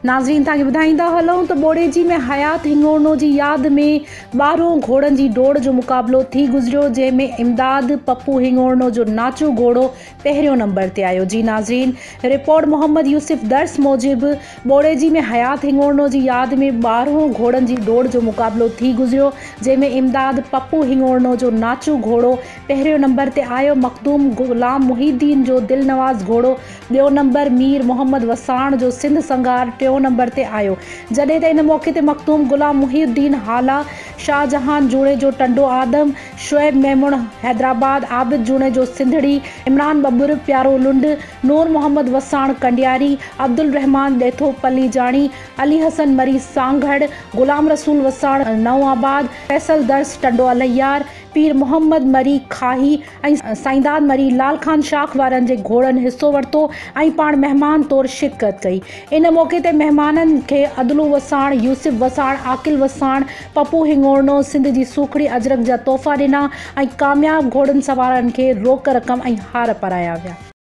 नाज़रीन तव्हांखे ॿुधाईंदा हलूं त बोड़ेजी में हयात हिंगोरनो जी याद में 12 घोड़नि जी डोड़ जो मुक़ाबलो थी गुज़रियो, जंहिंमें इमदाद पप्पू हिंगोरनो जो नाचू घोड़ो पहिरियों नंबर ते आयो। जी नाज़रीन, रिपोर्ट मोहम्मद यूसुफ दर्स मूजिबि बोड़ेजी में हयात हिंगोरनो जी याद में 12 घोड़नि जी डोड़ जो मुक़ाबलो थी गुज़रियो, जंहिंमें इमदाद पप्पू हिंगोरनो जो नाचू घोड़ो पहिरियों नंबर ते आयो। मखदूम गुलाम मुहीद्दीन जो दिलनवाज़ घोड़ो ॿियों नंबर, मीर मोहम्मद वसाण जो सिंध संगार टियों नंबर ते आयो। जॾहिं त इन मौक़े ते मखदूम गुलाम मुहीद्दीन हाला, शाहजहान जूणे जो टंडो आदम, शुएब मेमून हैदराबाद, आबिद जूणे जो सिंधड़ी, इमरान बब्बर प्यारो लुंड, नूर मोहम्मद वसाण कंडियारी, अब्दुल रहमान ॾेथो पलीजाणी, अली हसन मरी सांगड़, गुलाम रसूल वसाण नवाबाद, फैसल दर्स टंडो अलैयार, पीर मोहम्मद मरी खाही ऐं साईंदाद मरी लाल खान शाख वारनि जे घोड़नि हिसो वरितो ऐं पाण महिमान तौरु शिरकत कई। इन मौक़े ते महिमाननि खे अदलू वसाण, यूसुफ वसाण, आकिल वसाण, पप्पू हिंगोरनो, सिंध जी सूखड़ी, अजरक जा तोहफ़ा ॾिना ऐं कामयाब घोड़नि सवारनि खे रोक रक़म ऐं हार पराया विया।